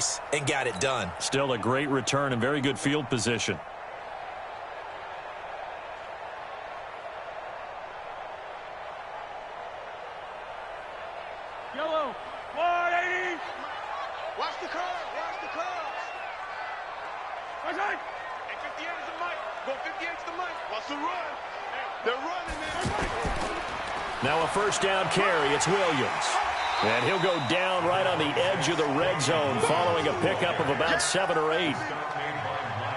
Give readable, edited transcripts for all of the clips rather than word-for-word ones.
space and got it done. Still a great return and very good field position. Yellow, 180. Watch the curve, watch the curve. Okay. Hey, 58 is the mic. Go 58 is the mic. Watch the run. They're running, man. Now a first down carry. It's Williams. And he'll go down right on the edge of the red zone following a pickup of about 7 or 8.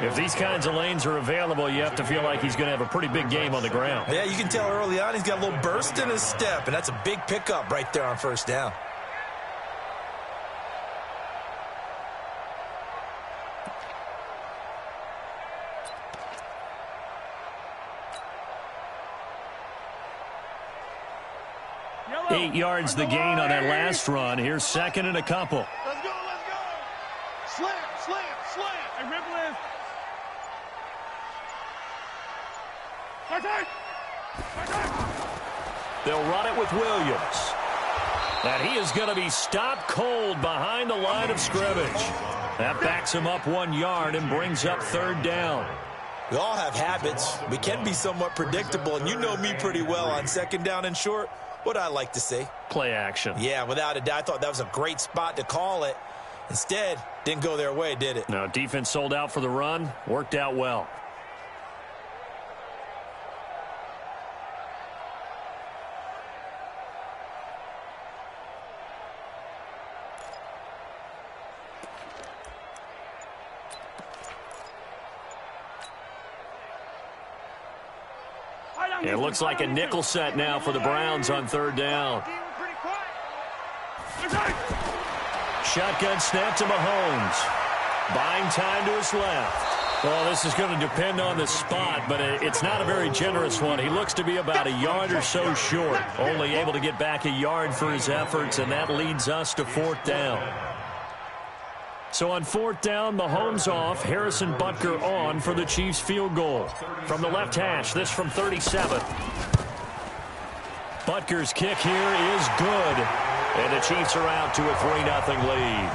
If these kinds of lanes are available, you have to feel like he's going to have a pretty big game on the ground. Yeah, you can tell early on he's got a little burst in his step, and that's a big pickup right there on first down. Yellow. 8 yards the gain on that last run. Here's second and a couple. Let's go, let's go. Slam, slam, slam. Hey, ripple in. Okay. They'll run it with Williams. And he is going to be stopped cold behind the line of scrimmage. That backs him up 1 yard and brings up third down. We all have habits. We can be somewhat predictable, and you know me pretty well on second down and short. What I like to say? Play action. Yeah, without a doubt. I thought that was a great spot to call it. Instead, didn't go their way, did it? No, defense sold out for the run. Worked out well. It looks like a nickel set now for the Browns on third down. Shotgun snap to Mahomes. Buying time to his left. Well, this is going to depend on the spot, but it's not a very generous one. He looks to be about a yard or so short. Only able to get back a yard for his efforts, and that leads us to fourth down. So on fourth down, Mahomes off, Harrison Butker on for the Chiefs field goal. From the left hash, this from 37. Butker's kick here is good. And the Chiefs are out to a 3-0 lead.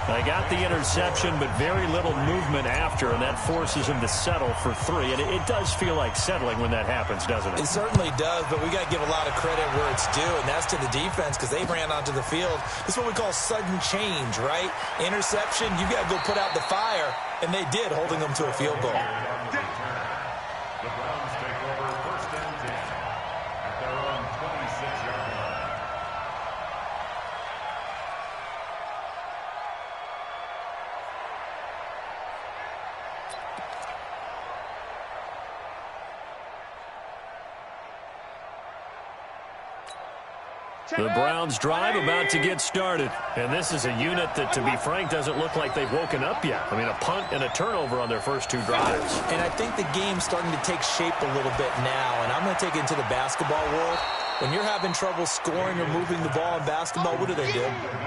They got the interception, but very little movement after, and that forces him to settle for 3. And it does feel like settling when that happens, doesn't it? It certainly does, but we got to give a lot of credit where it's due, and that's to the defense because they ran onto the field. This is what we call sudden change, right? Interception, you got to go put out the fire, and they did, holding them to a field goal. The Browns take over first and 10 at their own 26-yard line. The Browns drive about to get started. And this is a unit that, to be frank, doesn't look like they've woken up yet. I mean, a punt and a turnover on their first 2 drives. And I think the game's starting to take shape a little bit now, and I'm going to take it into the basketball world. When you're having trouble scoring or moving the ball in basketball, what do?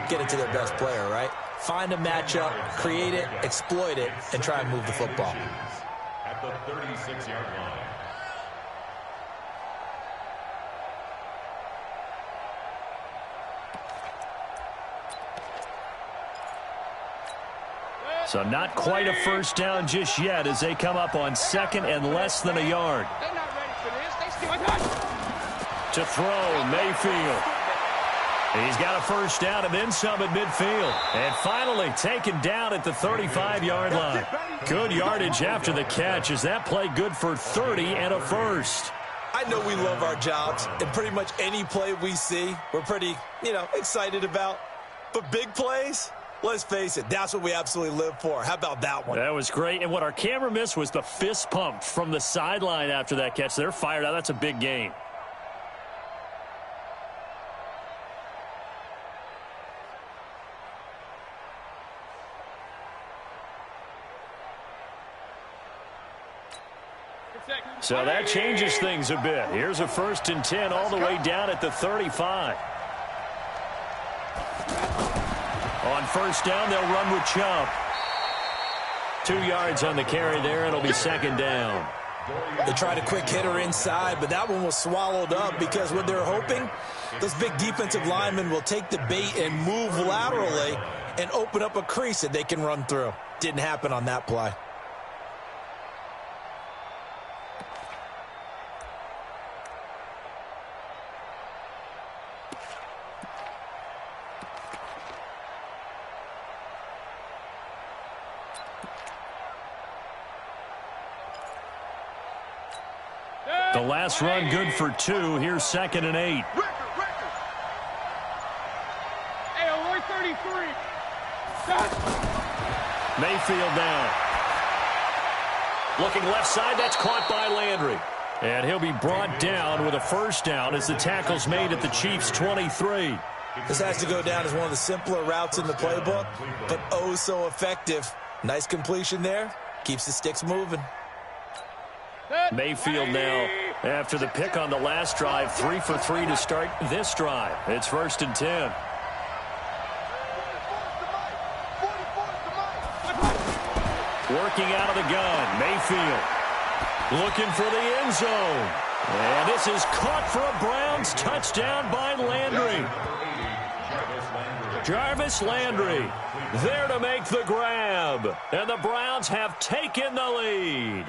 Get it to their best player, right? Find a matchup, create it, exploit it, and try and move the football. At the 36-yard line. So not quite a first down just yet as they come up on second and less than a yard. They're not ready for this. They still To throw, Mayfield. He's got a first down and then some at midfield. And finally taken down at the 35-yard line. Good yardage after the catch as that play good for 30 and a first. I know we love our jobs, and pretty much any play we see, we're pretty, excited about. But big plays, let's face it, that's what we absolutely live for. How about that one? That was great. And what our camera missed was the fist pump from the sideline after that catch. They're fired out. That's a big gain. So that changes things a bit. Here's a 1st and 10 all the way down at the 35. On first down, they'll run with Chubb. 2 yards on the carry there. It'll be second down. They tried a quick hitter inside, but that one was swallowed up because what they're hoping, those big defensive linemen will take the bait and move laterally and open up a crease that they can run through. Didn't happen on that play. The last run good for 2. Here's 2nd and 8. Hey, 33. Mayfield down. Looking left side, that's caught by Landry. And he'll be brought down with a first down as the tackle's made at the Chiefs' 23. This has to go down as one of the simpler routes in the playbook, but oh so effective. Nice completion there. Keeps the sticks moving. Mayfield now, after the pick on the last drive, 3 for 3 to start this drive. It's 1st and 10. Working out of the gun, Mayfield looking for the end zone. And this is caught for a Browns touchdown by Landry. Jarvis Landry there to make the grab. And the Browns have taken the lead.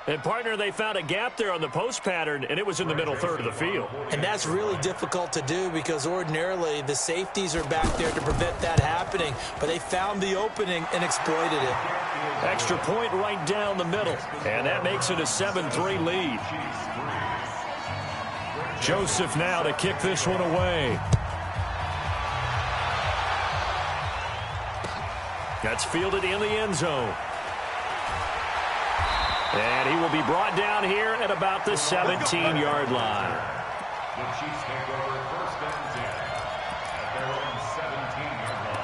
And, partner, they found a gap there on the post pattern, and it was in the middle third of the field. And that's really difficult to do because ordinarily the safeties are back there to prevent that happening. But they found the opening and exploited it. Extra point right down the middle. And that makes it a 7-3 lead. Joseph now to kick this one away. That's fielded in the end zone. And he will be brought down here at about the 17-yard line. The Chiefs take over 1st and 10 at their own 17-yard line.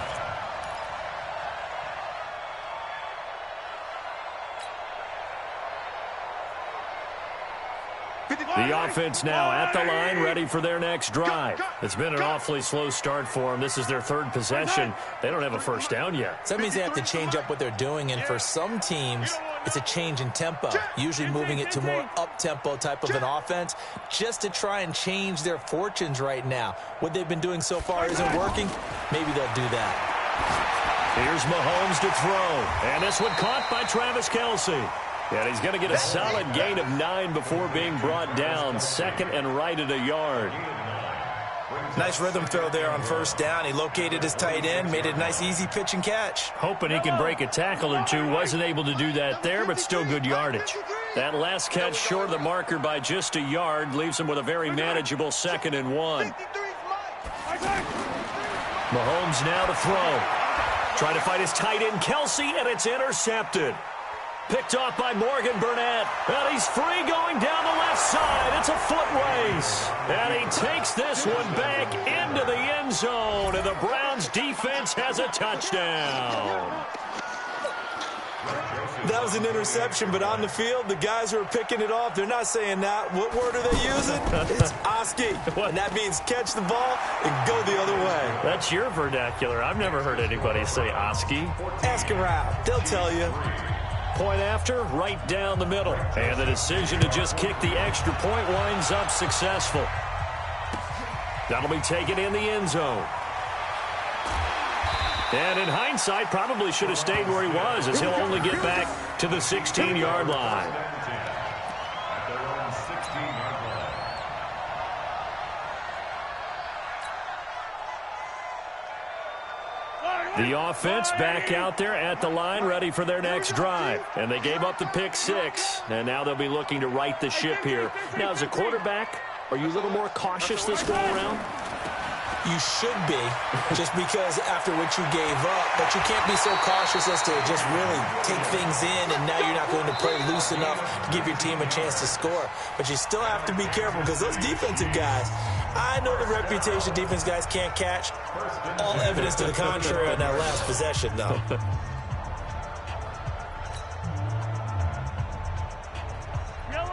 The offense now at the line, ready for their next drive. It's been an awfully slow start for them. This is their 3rd possession. They don't have a first down yet. So that means they have to change up what they're doing, and for some teams, it's a change in tempo, usually moving it to more up-tempo type of an offense, just to try and change their fortunes right now. What they've been doing so far isn't working. Maybe they'll do that. Here's Mahomes to throw, and this one caught by Travis Kelce. And he's going to get a solid gain of 9 before being brought down. 2nd and right at a yard. Nice rhythm throw there on 1st down. He located his tight end, made it a nice easy pitch and catch. Hoping he can break a tackle or two. Wasn't able to do that there, but still good yardage. That last catch short of the marker by just a yard leaves him with a very manageable 2nd and 1. Mahomes now to throw. Trying to find his tight end, Kelce, and it's intercepted. Picked off by Morgan Burnett. And he's free going down the left side. It's a foot race. And he takes this one back into the end zone. And the Browns defense has a touchdown. That was an interception, but on the field, the guys who are picking it off, they're not saying that. What word are they using? It's Oski. And that means catch the ball and go the other way. That's your vernacular. I've never heard anybody say Oski. Ask around. They'll tell you. Point after, right down the middle. And the decision to just kick the extra point winds up successful. That'll be taken in the end zone. And in hindsight, probably should have stayed where he was, as he'll only get back to the 16-yard line. At their own 16-yard line. The offense back out there at the line, ready for their next drive. And they gave up the pick 6, and now they'll be looking to right the ship here. Now, as a quarterback, are you a little more cautious this go around? You should be, just because after what you gave up, but you can't be so cautious as to just really take things in, and now you're not going to play loose enough to give your team a chance to score. But you still have to be careful, because those defensive guys, I know the reputation defense guys can't catch. All evidence to the contrary on that last possession, though.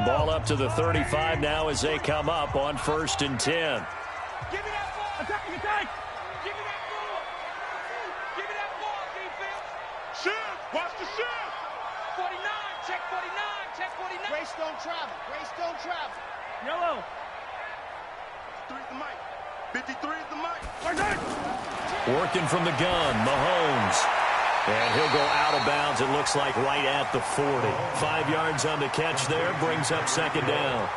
Ball up to the 35 now as they come up on 1st and 10. Give me that ball. Attack. Give me that ball. Give me that ball, defense. Shift. Watch the shift. 49. Check 49. Check 49. Grace don't travel. Yellow. Three to Mike. 53 is the mic. Working from the gun, Mahomes. And he'll go out of bounds, it looks like, right at the 40. 5 yards on the catch there, brings up second down.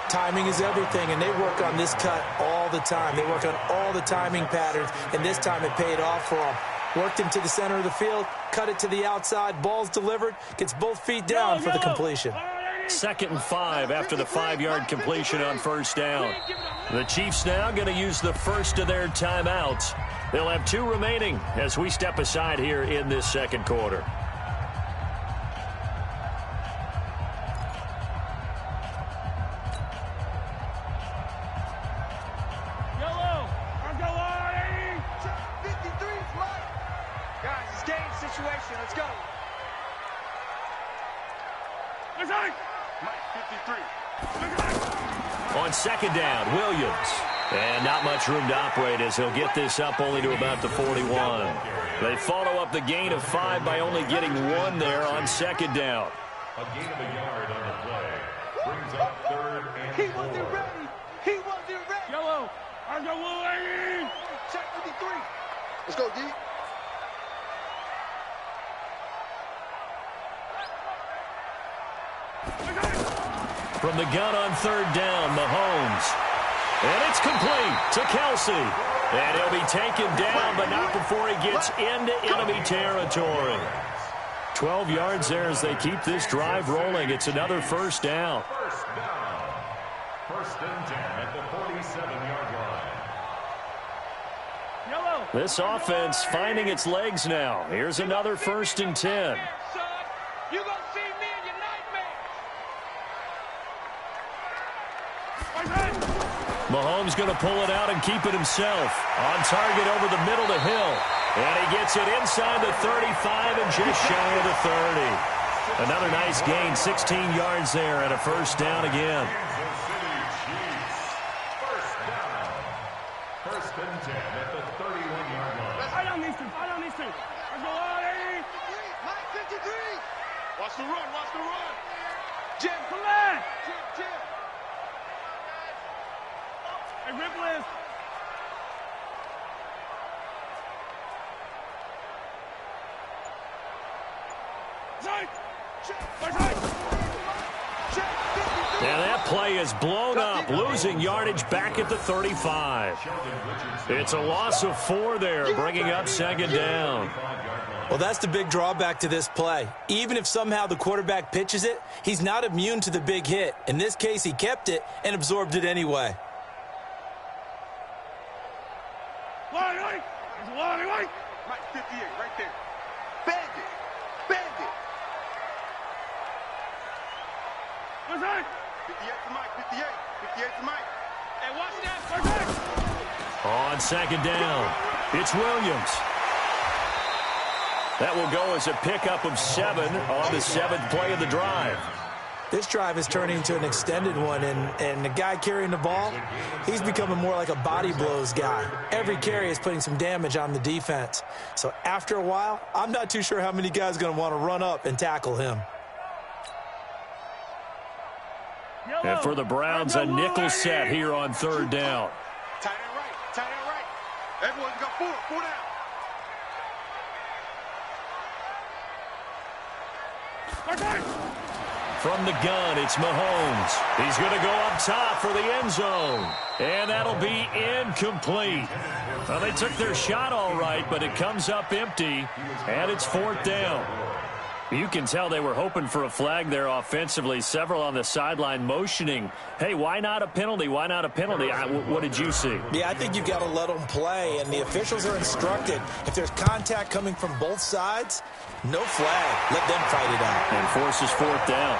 Timing is everything, and they work on this cut all the time. They work on all the timing patterns, and this time it paid off for them. Worked him to the center of the field, cut it to the outside, ball's delivered, gets both feet down for the completion. 2nd and 5 after the 5-yard completion on first down. The Chiefs now going to use the first of their timeouts. They'll have 2 remaining as we step aside here in this second quarter. Yellow, I'll go on. 53 is Mike. Guys, it's game situation. Let's go. Let's go. Mike, 53. On second down, Williams. And not much room to operate as he'll get this up only to about the 41. They follow up the gain of 5 by only getting 1 there on second down. A gain of a yard on the play. Brings up 3rd and 4. He wasn't ready. He wasn't ready. Yellow, I'll go on. Check 53. Let's go, D. From the gun on third down, Mahomes. And it's complete to Kelsey. And he'll be taken down, but not before he gets into enemy territory. 12 yards there as they keep this drive rolling. It's another first down. First down. 1st and 10 at the 47-yard line. This offense finding its legs now. Here's another 1st and 10. You're going to see me in your nightmares. Mahomes going to pull it out and keep it himself. On target over the middle to Hill. And he gets it inside the 35 and just shy of the 30. Another nice gain, 16 yards there and a first down again. Kansas City Chiefs. First down. 1st and 10 at the 31-yard line. Fight on these two. I'll go on. Mike, 53. Watch the run. Jim, come on. Jim. Hey, Ripple is. And that play is blown up, losing yardage back at the 35. It's a loss of 4 there, bringing up second down. Well, that's the big drawback to this play. Even if somehow the quarterback pitches it, he's not immune to the big hit. In this case, he kept it and absorbed it anyway. Mike, 58, right there. Bandit. What's that? 58 to Mike, 58. 58 to Mike. Hey, watch that. On second down, it's Williams. That will go as a pickup of 7 on the 7th play of the drive. This drive is turning into an extended one, and the guy carrying the ball, he's becoming more like a body blows guy. Every carry is putting some damage on the defense. So after a while, I'm not too sure how many guys are going to want to run up and tackle him. And for the Browns, a nickel set here on third down. Tight end right. Everyone's got 4 down. From the gun, it's Mahomes. He's going to go up top for the end zone. And that'll be incomplete. Well, they took their shot all right, but it comes up empty, and it's 4th down. You can tell they were hoping for a flag there offensively. Several on the sideline motioning, hey, why not a penalty? Why not a penalty? What did you see? Yeah, I think you've got to let them play, and the officials are instructed. If there's contact coming from both sides, no flag. Let them fight it out. And forces 4th down.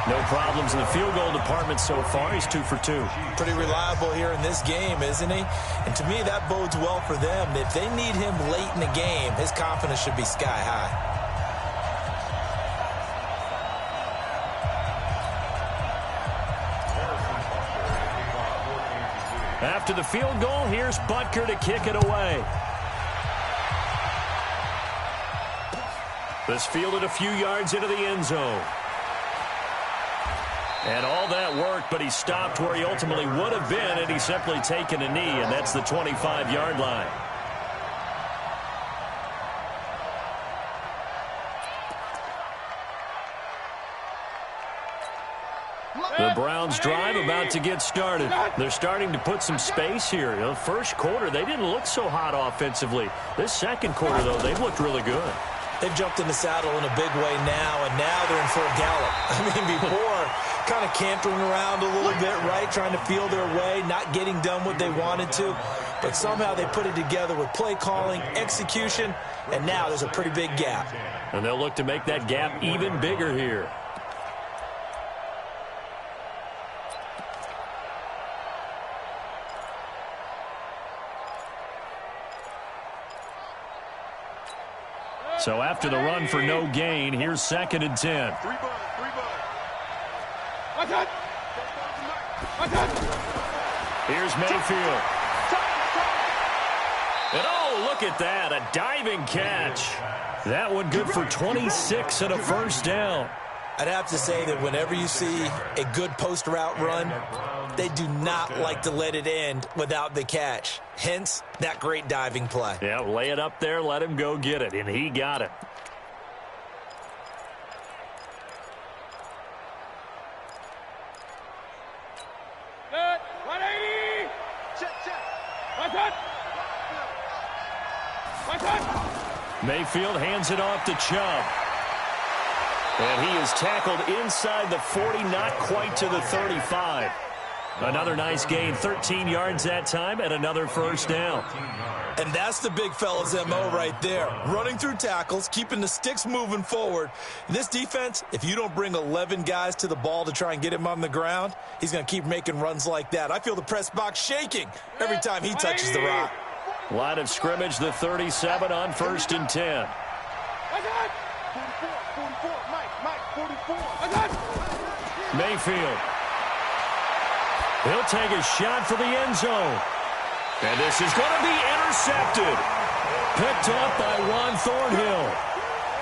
No problems in the field goal department so far. He's 2 for 2. Pretty reliable here in this game, isn't he? And to me, that bodes well for them. If they need him late in the game, his confidence should be sky high. After the field goal, here's Butker to kick it away. This fielded a few yards into the end zone. And all that work, but he stopped where he ultimately would have been, and he's simply taken a knee, and that's the 25-yard line. The Browns drive about to get started. They're starting to put some space here. The first quarter, they didn't look so hot offensively. This second quarter, though, they've looked really good. They've jumped in the saddle in a big way now, and now they're in full gallop. I mean, before, kind of cantering around a little bit, right, trying to feel their way, not getting done what they wanted to. But somehow they put it together with play calling, execution, and now there's a pretty big gap. And they'll look to make that gap even bigger here. So after the run for no gain, here's 2nd and 10. Here's Mayfield. And oh, look at that, a diving catch. That one good for 26 and a first down. I'd have to say that whenever you see a good post route run, they do not like to let it end without the catch. Hence, that great diving play. Yeah, lay it up there, let him go get it, and he got it. Good. 180. Check. One touch. Mayfield hands it off to Chubb. And he is tackled inside the 40, not quite to the 35. Another nice gain, 13 yards that time, and another first down. And that's the big fella's MO right there. Running through tackles, keeping the sticks moving forward. This defense, if you don't bring 11 guys to the ball to try and get him on the ground, he's going to keep making runs like that. I feel the press box shaking every time he touches the rock. Line of scrimmage, the 37 on 1st and 10. 44. Mayfield. He'll take a shot for the end zone. And this is going to be intercepted. Picked off by Juan Thornhill.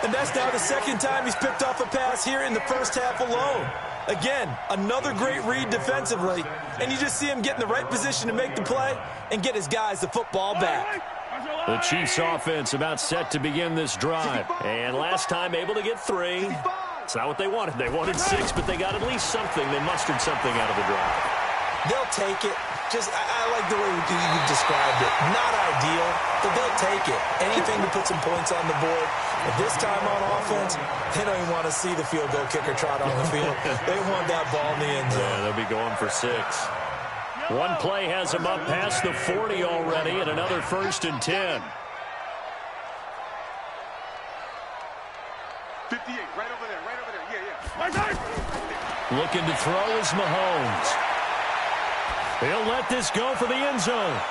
And that's now the second time he's picked off a pass here in the first half alone. Again, another great read defensively. And you just see him get in the right position to make the play and get his guys the football back. The Chiefs offense about set to begin this drive. And last time able to get 3. It's not what they wanted. They wanted 6, but they got at least something. They mustered something out of the drive. They'll take it. I like the way you described it. Not ideal, but they'll take it. Anything to put some points on the board. But this time on offense, they don't even want to see the field goal kicker trot on the field. They want that ball in the end zone. Yeah, they'll be going for 6. One play has them up past the 40 already, and another 1st and 10. 58, right over there. Yeah. Looking to throw is Mahomes. He'll let this go for the end zone.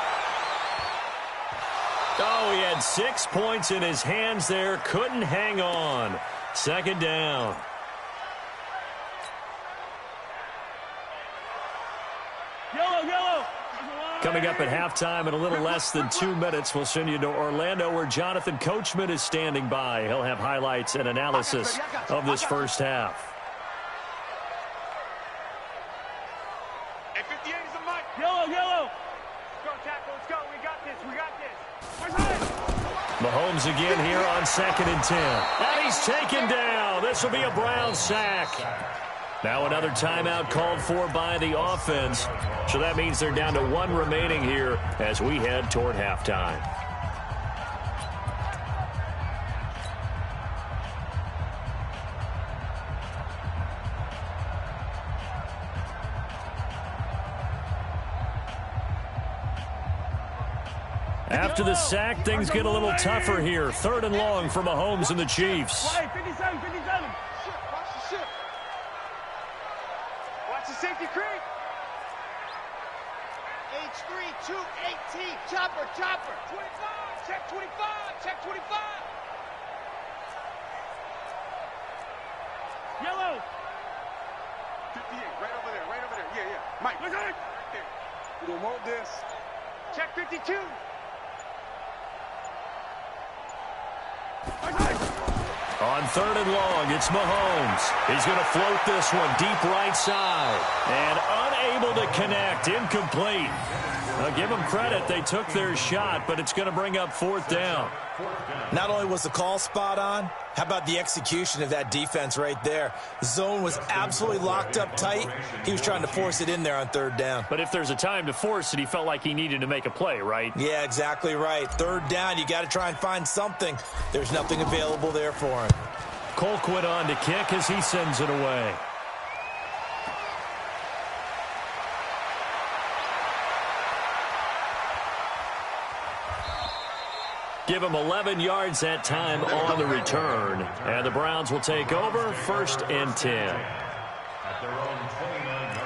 Oh, he had 6 points in his hands there. Couldn't hang on. 2nd down. Yellow. Coming up at halftime in a little less than 2 minutes, we'll send you to Orlando where Jonathan Coachman is standing by. He'll have highlights and analysis of this first half. Hey, 58 is the mic. Yellow. Go, tackle. Let's go. We got this. Mahomes again here on 2nd and 10. And he's taken down. This will be a Brown sack. Now another timeout called for by the offense. So that means they're down to 1 remaining here as we head toward halftime. After the sack, things get a little tougher here. 3rd and long for Mahomes and the Chiefs. 57. Watch the safety creep. H3, 218. Chopper. 25. Check 25. Yellow. 58, right over there. Yeah. Mike. Right there. We don't want this. Check 52. On 3rd and long, it's Mahomes. He's going to float this one deep right side. And unable to connect. Incomplete. Now, give them credit. They took their shot, but it's going to bring up 4th down. Not only was the call spot on, how about the execution of that defense right there? The zone was absolutely locked up tight. He was trying to force it in there on 3rd down. But if there's a time to force it, he felt like he needed to make a play, right? Yeah, exactly right. 3rd down, you got to try and find something. There's nothing available there for him. Colquitt on to kick as he sends it away. Give him 11 yards that time on the return. And the Browns will take over 1st and 10. At their own 29-yard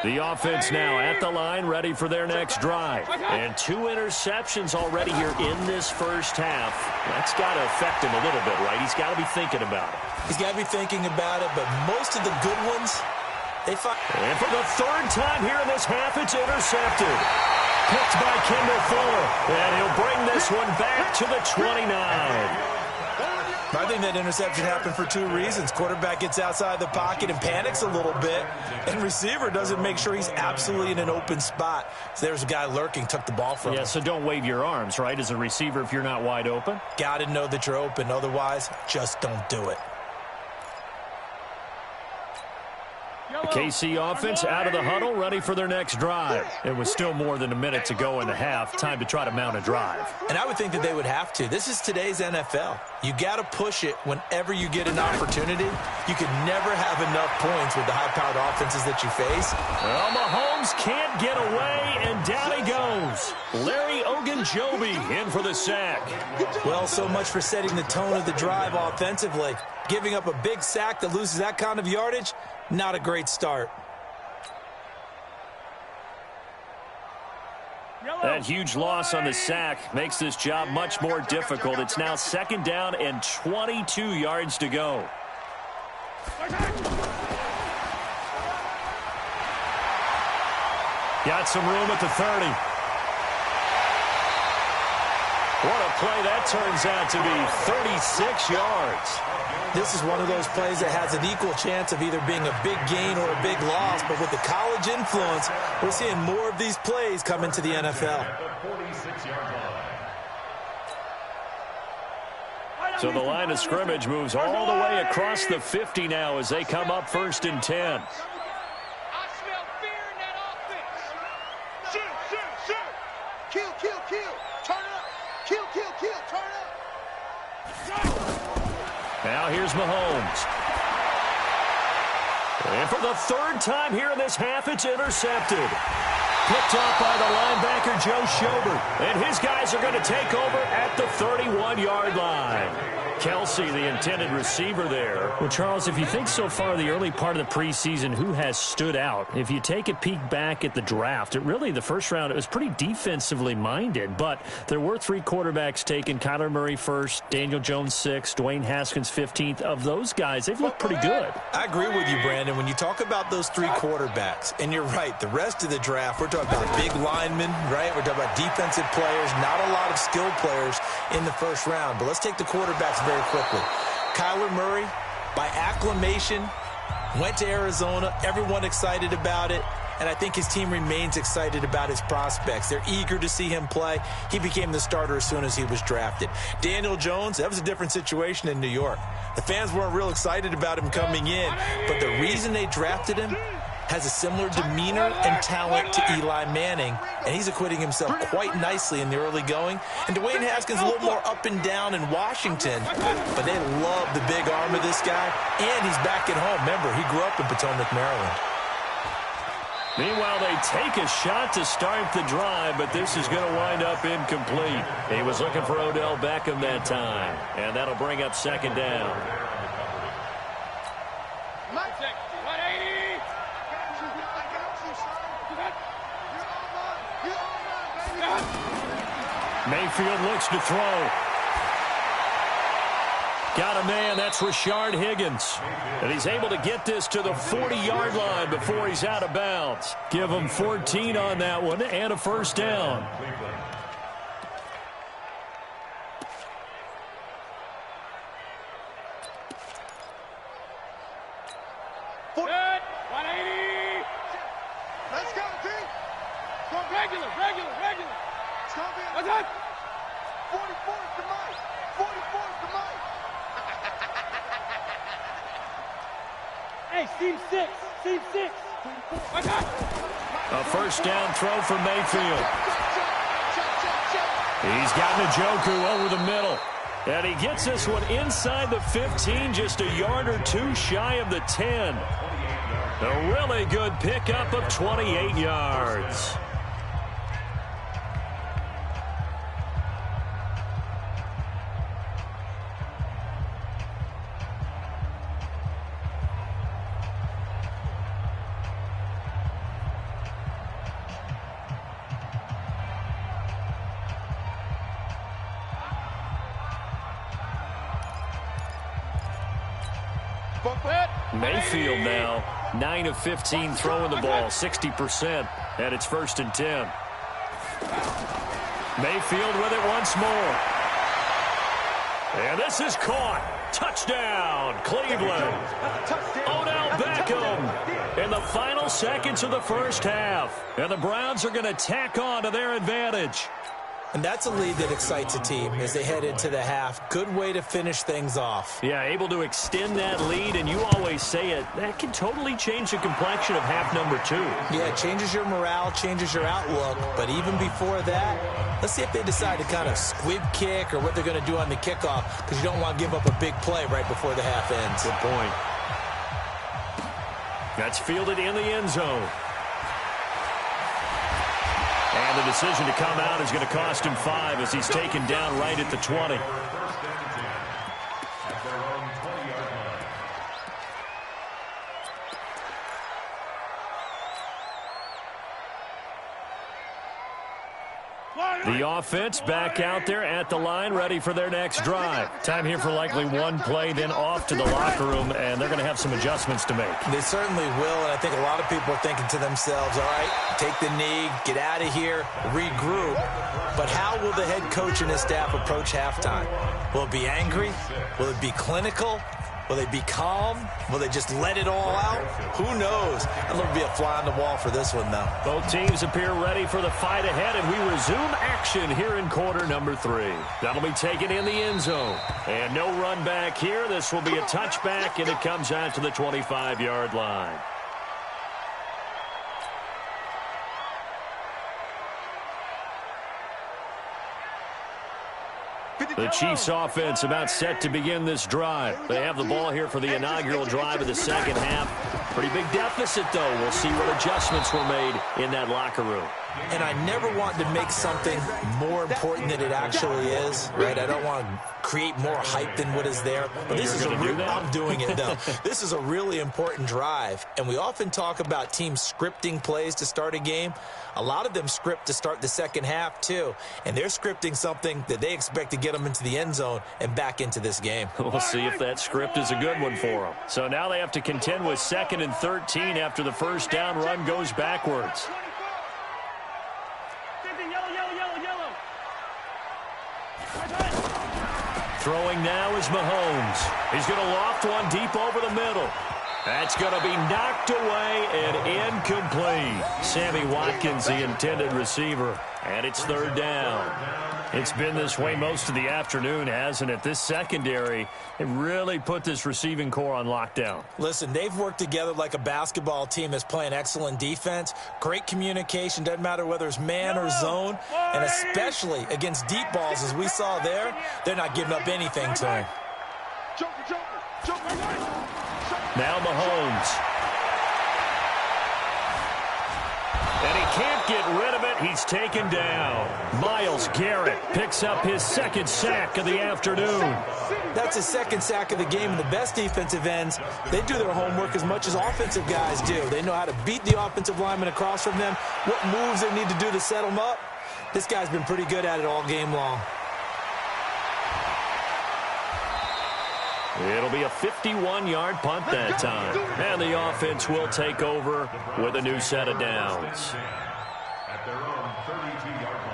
line. The offense now at the line, ready for their next drive. And 2 interceptions already here in this first half. That's got to affect him a little bit, right? He's got to be thinking about it. He's got to be thinking about it, but most of the good ones, and for the 3rd time here in this half, it's intercepted. Picked by Kendall Fuller. And he'll bring this one back to the 29. I think that interception happened for 2 reasons. Quarterback gets outside the pocket and panics a little bit, and receiver doesn't make sure he's absolutely in an open spot. So there's a guy lurking, took the ball from him. Yeah, so don't wave your arms, right, as a receiver if you're not wide open. Got to know that you're open. Otherwise, just don't do it. KC offense out of the huddle, ready for their next drive. It was still more than a minute to go in the half. Time to try to mount a drive. And I would think that they would have to. This is today's NFL. You got to push it whenever you get an opportunity. You can never have enough points with the high-powered offenses that you face. Well, Mahomes can't get away, and down he goes. Larry Ogunjobi in for the sack. Well, so much for setting the tone of the drive offensively. Giving up a big sack that loses that kind of yardage, not a great start. That huge loss on the sack makes this job much more difficult. It's now 2nd down and 22 yards to go. Got some room at the 30. What a play that turns out to be, 36 yards. This is one of those plays that has an equal chance of either being a big gain or a big loss, but with the college influence, we're seeing more of these plays come into the NFL. So the line of scrimmage moves all the way across the 50 now as they come up 1st and 10. I smell fear in that offense. Shoot. Kill. Turn up. Kill. Turn up. Now here's Mahomes. And for the 3rd time here in this half, it's intercepted. Picked off by the linebacker, Joe Schobert. And his guys are going to take over at the 31-yard line. Kelsey, the intended receiver there. Well, Charles, if you think so far the early part of the preseason, who has stood out? If you take a peek back at the draft, the first round, it was pretty defensively minded, but there were 3 quarterbacks taken. Kyler Murray first, Daniel Jones 6th, Dwayne Haskins 15th. Of those guys, they've looked pretty good. I agree with you, Brandon. When you talk about those 3 quarterbacks, and you're right, the rest of the draft, we're talking about big linemen, right? We're talking about defensive players, not a lot of skilled players in the first round. But let's take the quarterbacks very quickly. Kyler Murray, by acclamation, went to Arizona. Everyone excited about it. And I think his team remains excited about his prospects. They're eager to see him play. He became the starter as soon as he was drafted. Daniel Jones, that was a different situation in New York. The fans weren't real excited about him coming in, but the reason they drafted him has a similar demeanor and talent to Eli Manning, and he's acquitting himself quite nicely in the early going. And Dwayne Haskins a little more up and down in Washington, but they love the big arm of this guy, and he's back at home. Remember, he grew up in Potomac, Maryland. Meanwhile, they take a shot to start the drive, but this is going to wind up incomplete. He was looking for Odell Beckham that time, and that'll bring up 2nd down. Mayfield looks to throw. Got a man, that's Rashard Higgins. And he's able to get this to the 40-yard line before he's out of bounds. Give him 14 on that one and a 1st down. Regular. What's up? 44 to Mike. 44 to Mike. Hey, Steve 6. What's up? A first down throw for Mayfield. He's got Njoku over the middle. And he gets this one inside the 15, just a yard or two shy of the 10. A really good pickup of 28 yards. Mayfield now, 9 of 15 throwing the ball, 60%, and it's 1st and 10. Mayfield with it once more. And this is caught. Touchdown, Cleveland. Odell Beckham in the final seconds of the first half. And the Browns are going to tack on to their advantage. And that's a lead that excites a team as they head into the half. Good way to finish things off. Yeah, able to extend that lead, and you always say it, that can totally change the complexion of half number 2. Yeah, it changes your morale, changes your outlook. But even before that, let's see if they decide to kind of squib kick or what they're going to do on the kickoff, because you don't want to give up a big play right before the half ends. Good point. That's fielded in the end zone. And the decision to come out is going to cost him 5 as he's taken down right at the 20. The offense back out there at the line, ready for their next drive. Time here for likely one play, then off to the locker room, and they're going to have some adjustments to make. They certainly will, and I think a lot of people are thinking to themselves, all right, take the knee, get out of here, regroup. But how will the head coach and his staff approach halftime? Will it be angry? Will it be clinical? Will they be calm? Will they just let it all out? Who knows? I'd love to be a fly on the wall for this one, though. Both teams appear ready for the fight ahead, and we resume action here in quarter number 3. That'll be taken in the end zone. And no run back here. This will be a touchback, and it comes out to the 25-yard line. The Chiefs offense about set to begin this drive. They have the ball here for the inaugural drive of the second half. Pretty big deficit, though. We'll see what adjustments were made in that locker room. And I never want to make something more important than it actually is, right? I don't want to create more hype than what is there. But this is I'm doing it, though. This is a really important drive. And we often talk about teams scripting plays to start a game. A lot of them script to start the second half, too. And they're scripting something that they expect to get them into the end zone and back into this game. We'll see if that script is a good one for them. So now they have to contend with 2nd and 13 after the first down run goes backwards. Throwing now is Mahomes. He's going to loft one deep over the middle. That's going to be knocked away and incomplete. Sammy Watkins, the intended receiver. And it's 3rd down. It's been this way most of the afternoon, hasn't it? This secondary, it really put this receiving core on lockdown. Listen, they've worked together like a basketball team that's playing excellent defense. Great communication, doesn't matter whether it's man or zone. And especially against deep balls, as we saw there, they're not giving up anything to him. Now Mahomes. And he can't get rid of it. He's taken down. Myles Garrett picks up his 2nd sack of the afternoon. That's his 2nd sack of the game. And the best defensive ends, they do their homework as much as offensive guys do. They know how to beat the offensive lineman across from them, what moves they need to do to set them up. This guy's been pretty good at it all game long. It'll be a 51-yard punt that time. And the offense will take over with a new set of downs. At their own 32-yard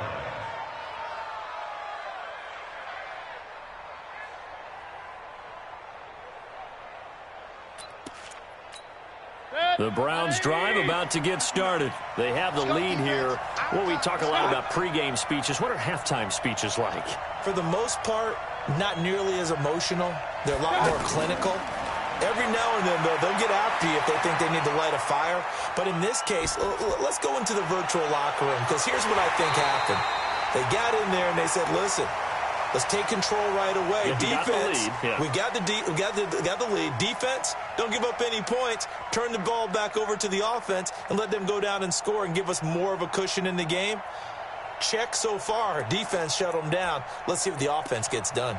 line. The Browns drive about to get started. They have the lead here. Well, we talk a lot about pregame speeches. What are halftime speeches like? For the most part, not nearly as emotional. They're a lot more clinical. Every now and then, they'll get after you if they think they need to light a fire. But in this case, let's go into the virtual locker room, because here's what I think happened. They got in there and they said, listen, let's take control right away. Defense, we got the lead. Defense, don't give up any points. Turn the ball back over to the offense and let them go down and score and give us more of a cushion in the game. Check so far. Defense shut them down. Let's see if the offense gets done.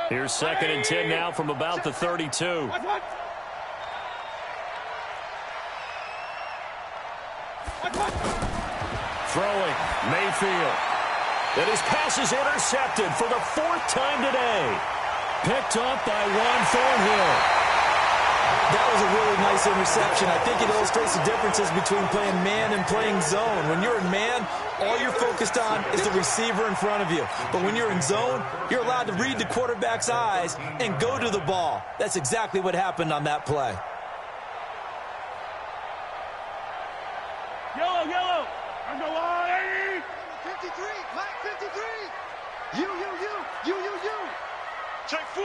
Here's 2nd and 10 now from about the 32. Throwing, Mayfield. And his pass is intercepted for the 4th time today. Picked up by Juan Thornhill. That was a really nice interception. I think it illustrates the differences between playing man and playing zone. When you're in man, all you're focused on is the receiver in front of you. But when you're in zone, you're allowed to read the quarterback's eyes and go to the ball. That's exactly what happened on that play. Yellow, yellow. On the line. 53, Mike 53. You. Take 4.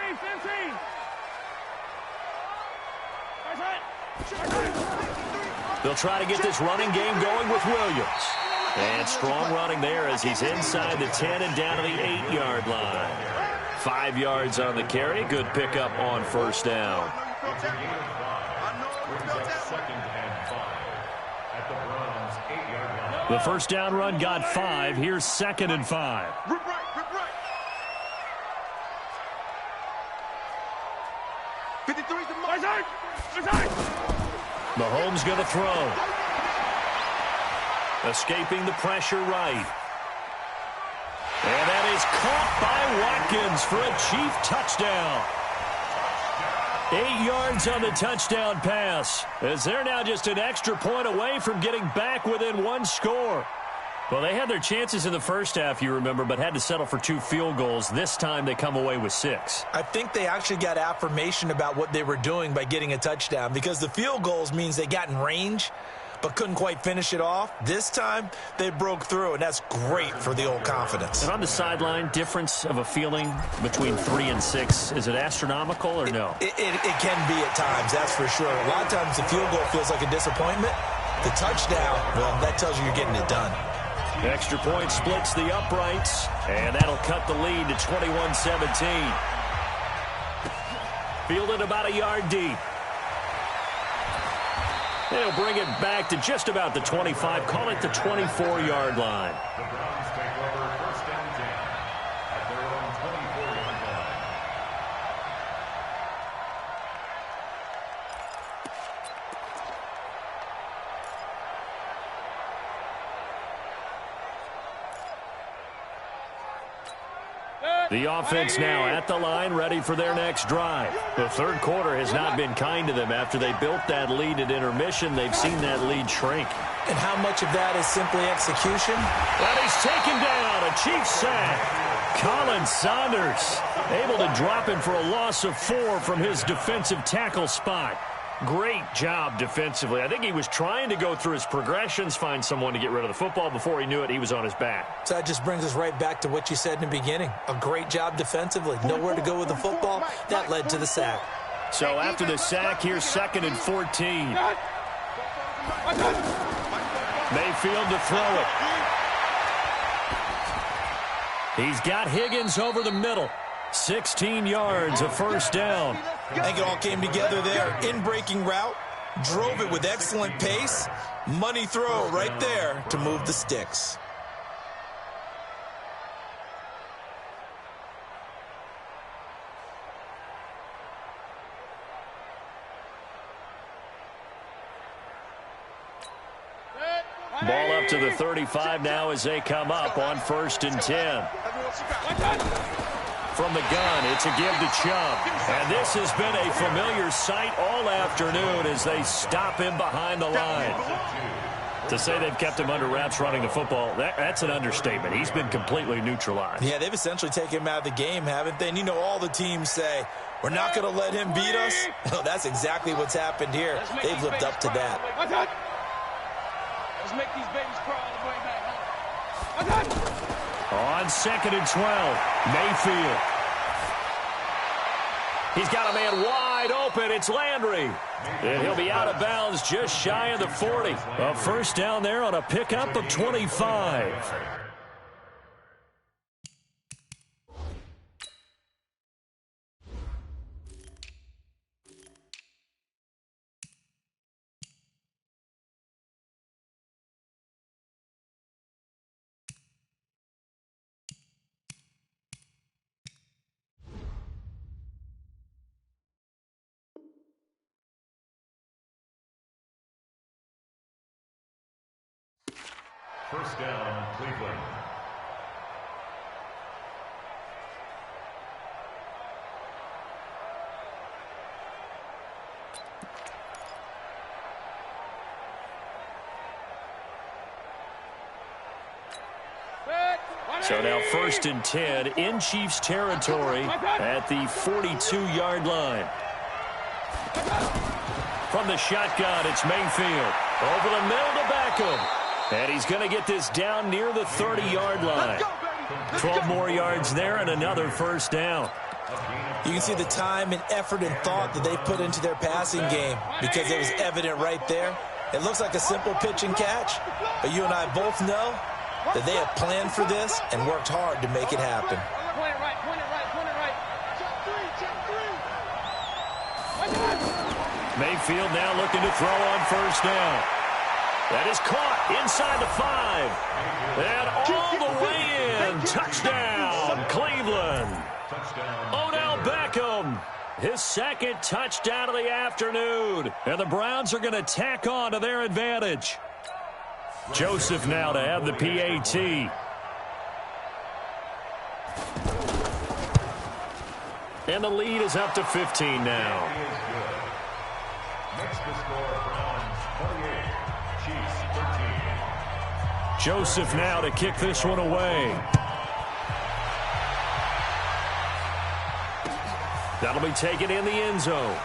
15. They'll try to get this running game going with Williams. And strong running there as he's inside the 10 and down to the 8-yard line. 5 yards on the carry. Good pickup on 1st down. The 1st down run got 5. Here's 2nd and 5. Rip right. Mahomes going to throw. Escaping the pressure right. And that is caught by Watkins for a Chief touchdown. 8 yards on the touchdown pass, as they're now just an extra point away from getting back within 1 score. Well, they had their chances in the first half, you remember, but had to settle for 2 field goals. This time they come away with 6. I think they actually got affirmation about what they were doing by getting a touchdown, because the field goals means they got in range but couldn't quite finish it off. This time they broke through, and that's great for the old confidence. And on the sideline, difference of a feeling between 3 and 6, is it astronomical or no? It can be at times, that's for sure. A lot of times the field goal feels like a disappointment. The touchdown, well, that tells you you're getting it done. Extra point splits the uprights, and that'll cut the lead to 21-17. Fielded about a yard deep. They'll bring it back to just about the 25, call it the 24-yard line. The Browns take over 1st and 10 at their own 24-yard line. The offense now at the line, ready for their next drive. The 3rd quarter has not been kind to them. After they built that lead at intermission, they've seen that lead shrink. And how much of that is simply execution? And he's taken down, a Chiefs sack. Colin Saunders able to drop him for a loss of 4 from his defensive tackle spot. Great job defensively. I think he was trying to go through his progressions, find someone to get rid of the football. Before he knew it, he was on his back. So that just brings us right back to what you said in the beginning. A great job defensively. Nowhere to go with the football. That led to the sack. So after the sack, here's 2nd and 14. Mayfield to throw it. He's got Higgins over the middle. 16 yards, a 1st down. I think it all came together there. In-breaking route, drove it with excellent pace. Money throw right there to move the sticks. Ball up to the 35 now as they come up on 1st and 10. From the gun, it's a give to Chubb. And this has been a familiar sight all afternoon as they stop him behind the line. To say they've kept him under wraps running the football, that's an understatement. He's been completely neutralized. Yeah, they've essentially taken him out of the game, haven't they? And you know all the teams say, we're not going to let him beat us. Well, that's exactly what's happened here. They've lived up to that. Let's make these babies crawl all the way back home. On 2nd and 12, Mayfield. He's got a man wide open. It's Landry. And he'll be out of bounds just shy of the 40. A first down there on a pickup of 25. First down, Cleveland. So now 1st and 10 in Chiefs territory at the 42-yard line. From the shotgun, it's Mayfield. Over the middle to Beckham. And he's going to get this down near the 30-yard line. 12 more yards there and another first down. You can see the time and effort and thought that they put into their passing game because it was evident right there. It looks like a simple pitch and catch, but you and I both know that they have planned for this and worked hard to make it happen. Point it right, point it right, point it right. Check 3, check 3. Mayfield now looking to throw on first down. That is caught inside the 5. And all the way in. Touchdown, Cleveland. Odell Beckham, his 2nd touchdown of the afternoon. And the Browns are going to tack on to their advantage. Joseph now to have the PAT. And the lead is up to 15 now. Next to score, Browns 48, Chiefs 13. Joseph now to kick this one away. That'll be taken in the end zone.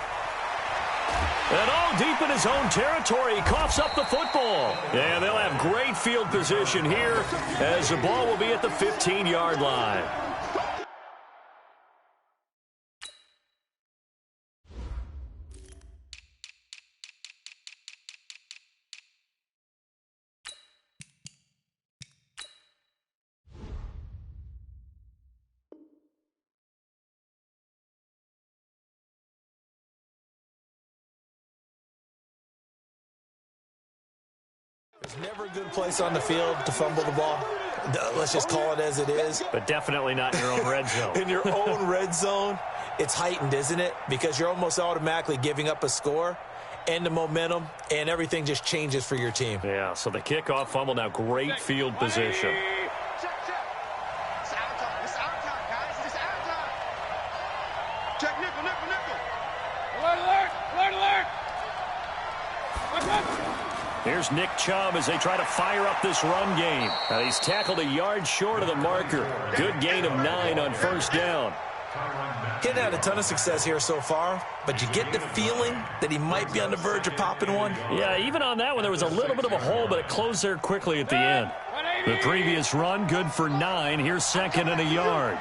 And all deep in his own territory, he coughs up the football. And they'll have great field position here as the ball will be at the 15-yard line. There's never a good place on the field to fumble the ball. Let's just call it as it is. But definitely not in your own red zone. In your own red zone, it's heightened, isn't it? Because you're almost automatically giving up a score and the momentum, and everything just changes for your team. Yeah, so the kickoff fumble now, great field position. Check, check. It's our time. It's our time, guys. It's our time. Check nickel, nickel, nickel. Alert, alert, alert, alert. Watch out. Here's Nick Chubb as they try to fire up this run game. He's tackled a yard short of the marker. Good gain of 9 on first down. He's had a ton of success here so far, but you get the feeling that he might be on the verge of popping one. Yeah, even on that one, there was a little bit of a hole, but it closed there quickly at the end. The previous run, good for 9. Here's 2nd and a yard.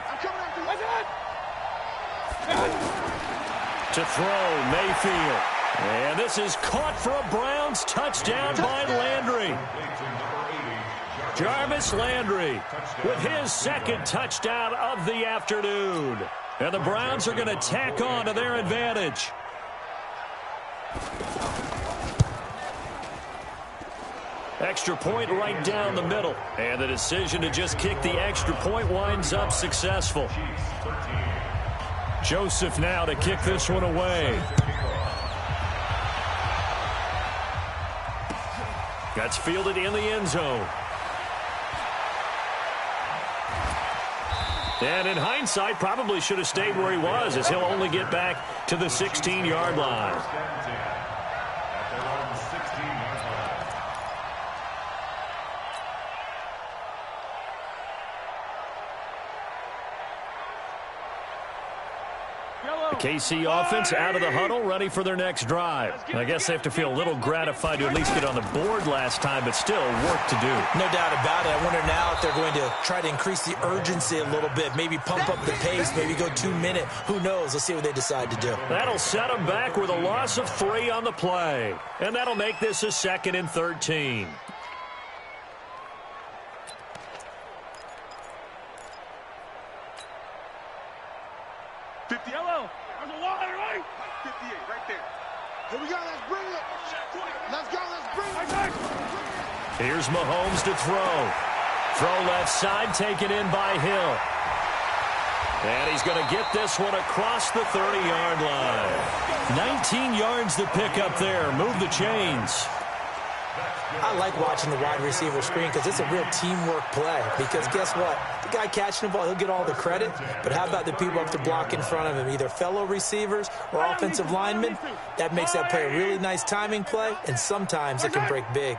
To throw, Mayfield. And this is caught for a Browns touchdown by Landry. Jarvis Landry with his 2nd touchdown of the afternoon. And the Browns are going to tack on to their advantage. Extra point right down the middle. And the decision to just kick the extra point winds up successful. Joseph now to kick this one away. That's fielded in the end zone. And in hindsight, probably should have stayed where he was, as he'll only get back to the 16-yard line. The KC offense out of the huddle, ready for their next drive. I guess they have to feel a little gratified to at least get on the board last time, but still work to do. No doubt about it. I wonder now if they're going to try to increase the urgency a little bit, maybe pump up the pace, maybe go 2 minute. Who knows? Let's see what they decide to do. That'll set them back with a loss of 3 on the play. And that'll make this a 2nd and 13. Yellow. There's a wide right. 58 right there. Here we go. Let's bring it. Let's go. Let's bring it. Here's Mahomes to throw. Throw left side, taken in by Hill. And he's going to get this one across the 30-yard line. 19 yards to pick up there. Move the chains. I like watching the wide receiver screen because it's a real teamwork play. Because guess what? The guy catching the ball, he'll get all the credit. But how about the people up to block in front of him, either fellow receivers or offensive linemen? That makes that play a really nice timing play, and sometimes it can break big.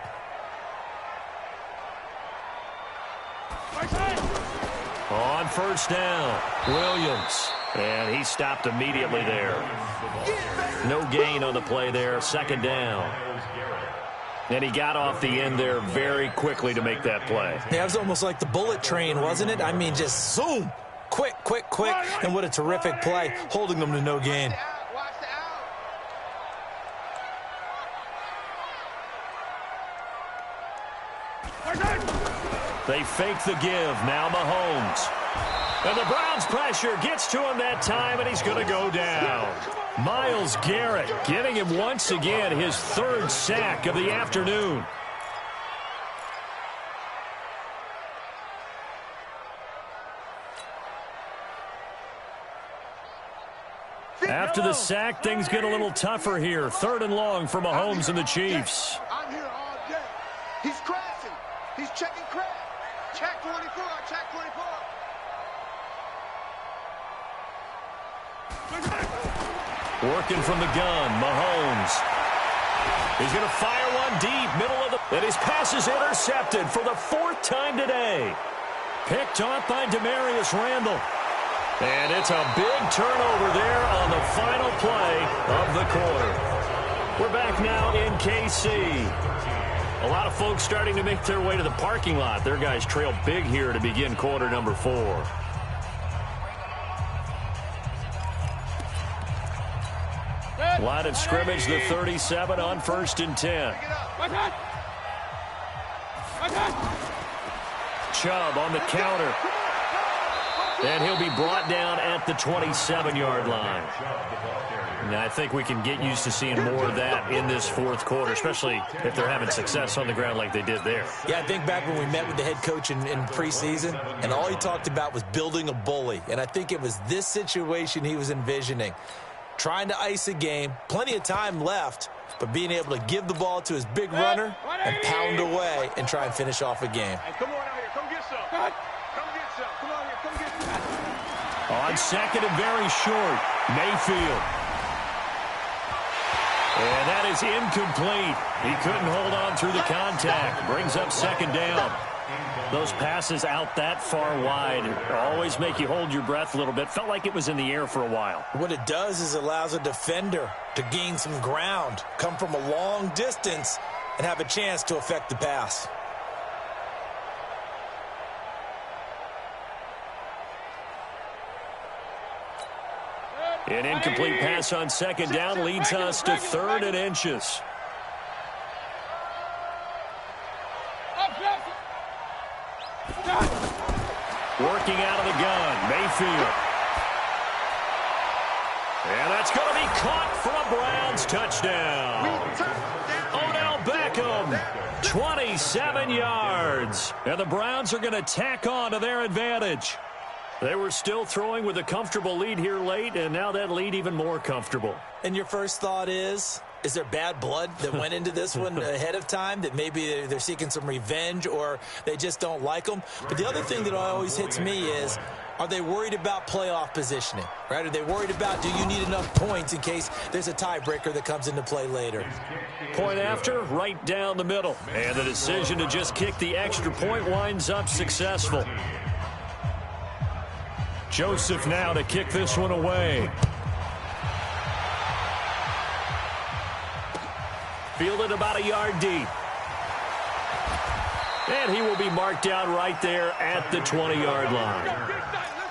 On first down, Williams. And he stopped immediately there. No gain on the play there, 2nd down. And he got off the end there very quickly to make that play. Yeah, it was almost like the bullet train, wasn't it? I mean, just zoom. Quick, quick, quick. And what a terrific play, holding them to no gain. They fake the give. Now Mahomes. And the Browns pressure gets to him that time, and he's going to go down. Myles Garrett giving him once again his 3rd sack of the afternoon. After the sack, things get a little tougher here. 3rd and long for Mahomes and the Chiefs. I'm here all day. He's crashing. He's checking crash. Check 24. Check 24. Working from the gun, Mahomes. He's going to fire one deep, middle of the... And his pass is intercepted for the 4th time today. Picked off by Demarius Randall. And it's a big turnover there on the final play of the quarter. We're back now in KC. A lot of folks starting to make their way to the parking lot. Their guys trail big here to begin quarter number 4. Line of scrimmage, the 37 on 1st and 10. Chubb on the counter. And he'll be brought down at the 27-yard line. And I think we can get used to seeing more of that in this 4th quarter, especially if they're having success on the ground like they did there. Yeah, I think back when we met with the head coach in preseason, and all he talked about was building a bully. And I think it was this situation he was envisioning. Trying to ice a game, plenty of time left, but being able to give the ball to his big runner and pound away and try and finish off a game. Hey, come on out here. Come get some. Come get some. Come on here. Come get some. On 2nd and very short, Mayfield. And that is incomplete. He couldn't hold on through the contact. Brings up 2nd down. Those passes out that far wide always make you hold your breath a little bit. Felt like it was in the air for a while. What it does is it allows a defender to gain some ground, come from a long distance, and have a chance to affect the pass. An incomplete pass on 2nd down leads us to 3rd and inches. Working out of the gun, Mayfield. And that's going to be caught for a Browns touchdown. Odell Beckham, 27 yards. And the Browns are going to tack on to their advantage. They were still throwing with a comfortable lead here late, and now that lead even more comfortable. And your first thought is there bad blood that went into this one ahead of time, that maybe they're seeking some revenge or they just don't like them? But the other thing that always hits me is, are they worried about playoff positioning, right? Are they worried about, do you need enough points in case there's a tiebreaker that comes into play later? Point after, right down the middle. And the decision to just kick the extra point winds up successful. Joseph now to kick this one away. Fielded about a yard deep. And he will be marked down right there at the 20-yard line.